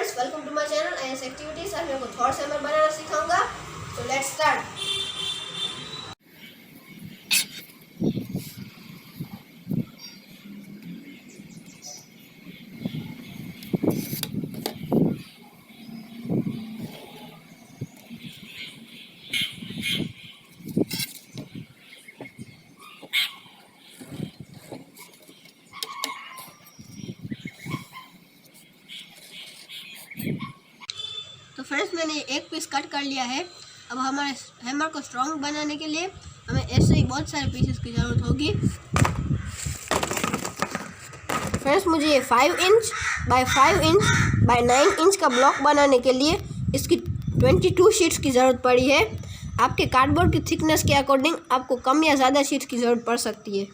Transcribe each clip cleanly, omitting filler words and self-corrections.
Friends, welcome to my channel Ayan's activities. आज मैं आपको थॉर्स हैमर बनाना सिखाऊंगा। So let's start. तो फ्रेंड्स, मैंने एक पीस कट कर लिया है। अब हमारे हैमर को स्ट्रॉन्ग बनाने के लिए हमें ऐसे ही बहुत सारे पीसेस की ज़रूरत होगी। फ्रेंड्स, मुझे ये 5 inch by 5 inch by 9 inch का ब्लॉक बनाने के लिए इसकी 22 शीट्स की ज़रूरत पड़ी है। आपके कार्डबोर्ड की थिकनेस के अकॉर्डिंग आपको कम या ज़्यादा शीट्स की ज़रूरत पड़ सकती है।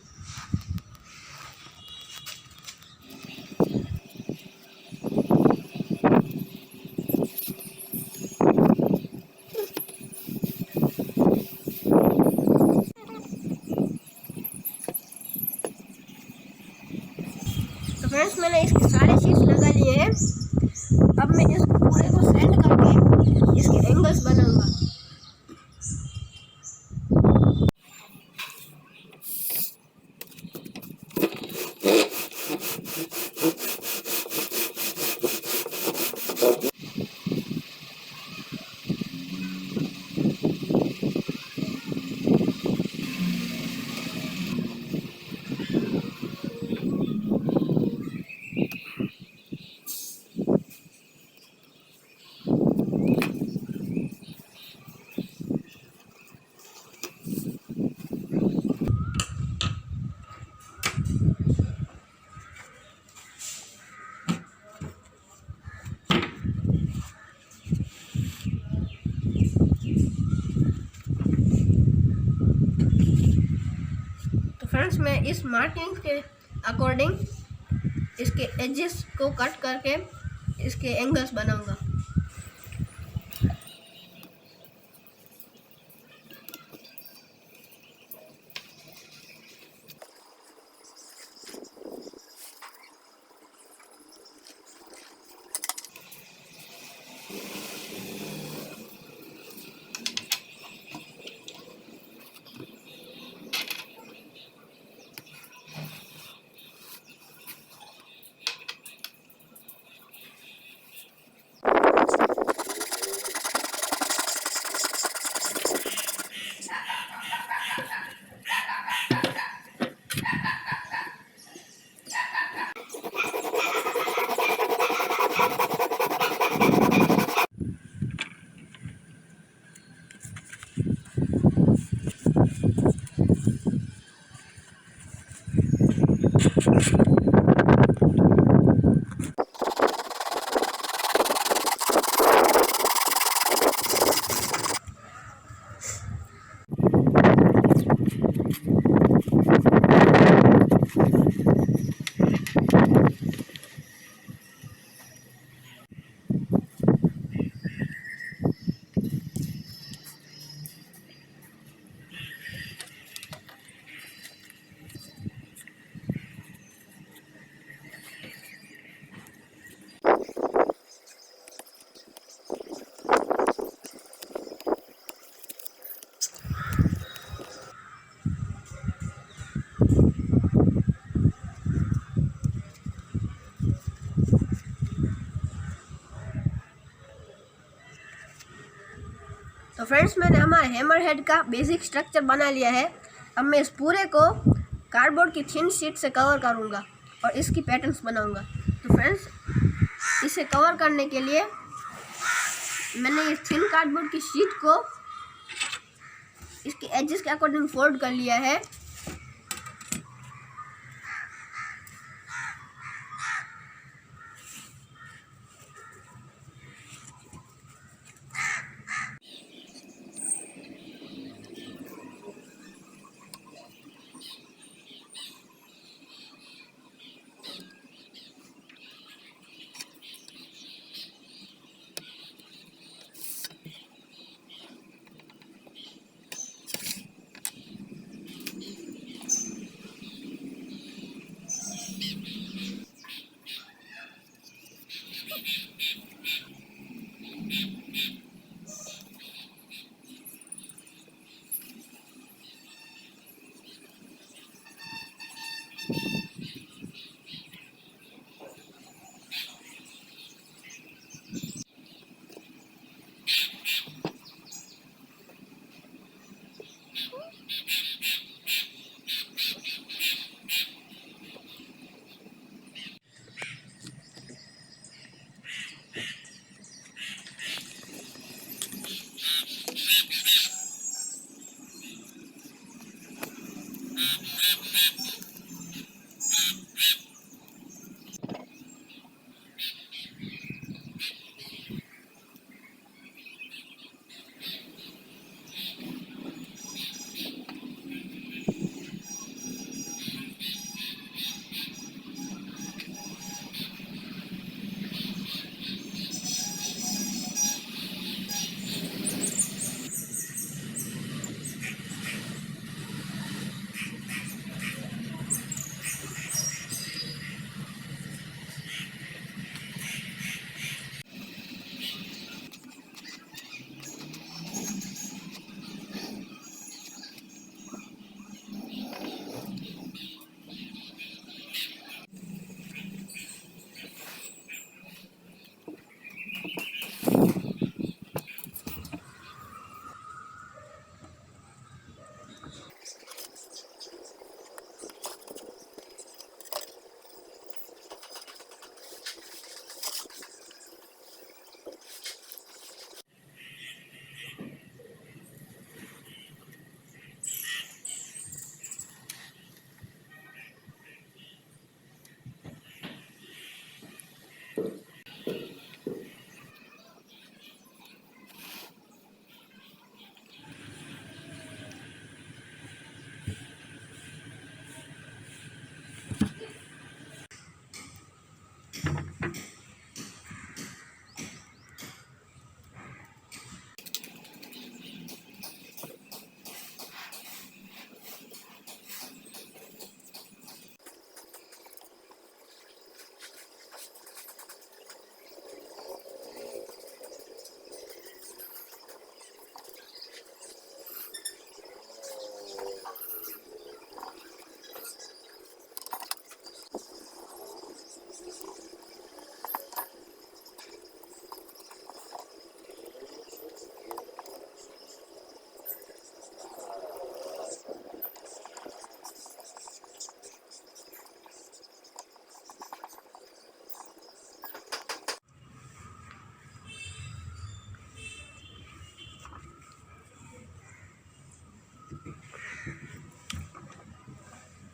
तो फ्रेंड्स, मैंने इसके सारे शीट्स लगा लिए हैं। अब मैं इस पूरे को सेंड करके इसके एंगल्स बनाऊंगा। फ्रेंड्स, मैं इस मार्किंग के अकॉर्डिंग इसके एजेस को कट करके इसके एंगल्स बनाऊंगा। तो फ्रेंड्स, मैंने हमारे हैमर हेड का बेसिक स्ट्रक्चर बना लिया है। अब मैं इस पूरे को कार्डबोर्ड की थिन शीट से कवर करूँगा और इसकी पैटर्न्स बनाऊँगा। तो फ्रेंड्स, इसे कवर करने के लिए मैंने इस थिन कार्डबोर्ड की शीट को इसके एजेस के अकॉर्डिंग फोल्ड कर लिया है।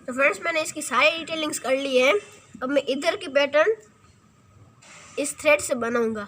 तो फ्रेंड्स मैंने इसकी सारी डिटेलिंग्स कर ली है। अब मैं इधर की पैटर्न इस थ्रेड से बनाऊंगा।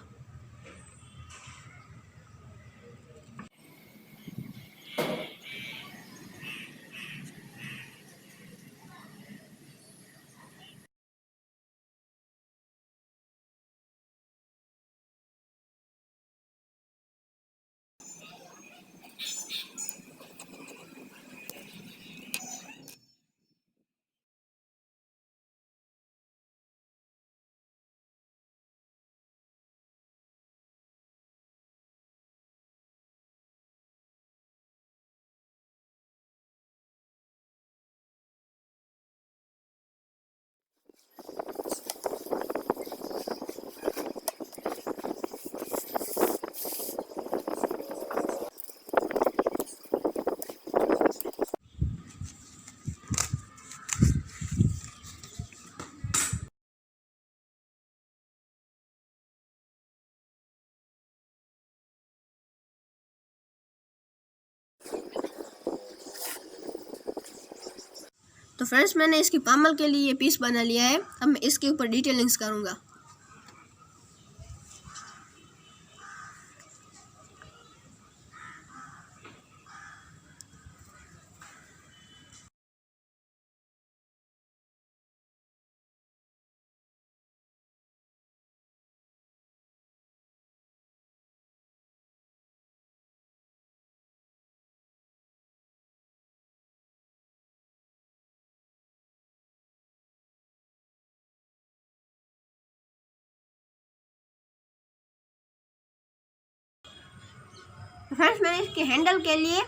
तो फ्रेंड्स मैंने इसकी पामल के लिए ये पीस बना लिया है। अब मैं इसके ऊपर डिटेलिंग्स करूँगा। फ्रेंड्स मैंने इसके हैंडल के लिए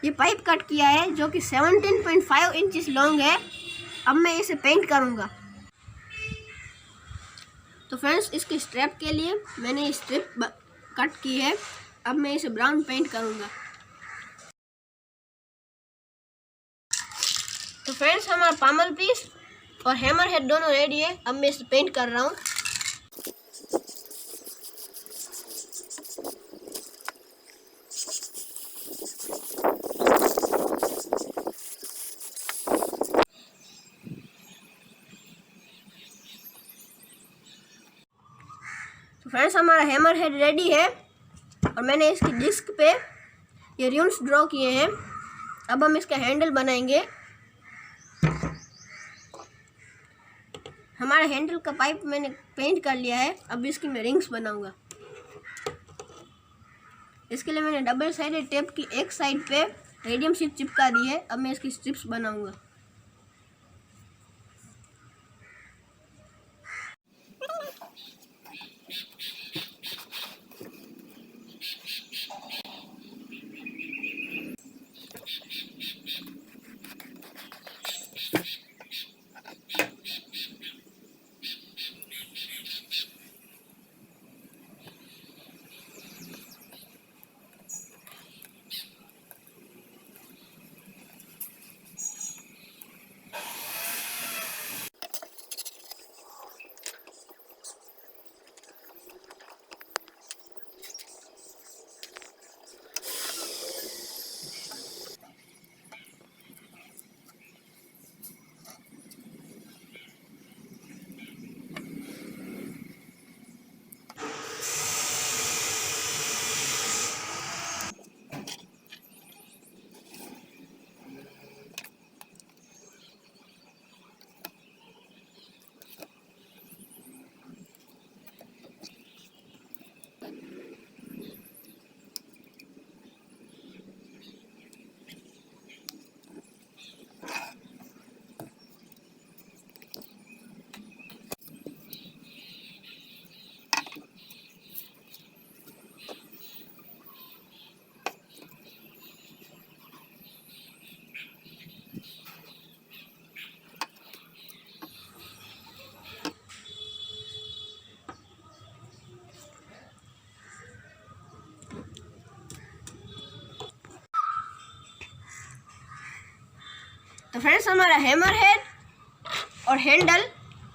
ये पाइप कट किया है जो कि 17.5 इंचेस लॉन्ग है। अब मैं इसे पेंट करूँगा। तो फ्रेंड्स इसके स्ट्रैप के लिए मैंने स्ट्रिप कट की है। अब मैं इसे ब्राउन पेंट करूँगा। तो फ्रेंड्स हमारा पामल पीस और हैमर हेड दोनों रेडी है। अब मैं इसे पेंट कर रहा हूँ। तो फ्रेंड्स हमारा हैमर हेड रेडी है और मैंने इसकी डिस्क पे ये रून्स ड्रॉ किए हैं। अब हम इसका हैंडल बनाएंगे। हमारे हैंडल का पाइप मैंने पेंट कर लिया है। अब इसकी मैं रिंग्स बनाऊंगा। इसके लिए मैंने डबल साइडेड टेप की एक साइड पे रेडियम शीट चिपका दी है। अब मैं इसकी स्ट्रिप्स बनाऊंगा। तो फ्रेंड्स हमारा हैमर हेड और हैंडल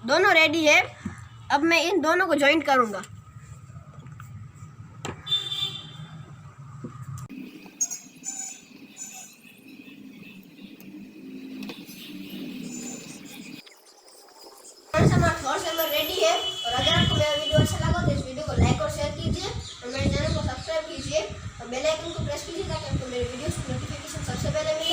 दोनों रेडी है। अब मैं इन दोनों को जॉइंट करूंगा। फ्रेंड्स हमारा थॉर्स हैमर रेडी है। और अगर आपको मेरा वीडियो अच्छा लगा तो इस वीडियो को लाइक और शेयर कीजिए और मेरे चैनल को सब्सक्राइब कीजिए और बेल आइकन को प्रेस कीजिए ताकि आपको मेरे वीडियोस की नोटिफिकेशन सबसे पहले मिले।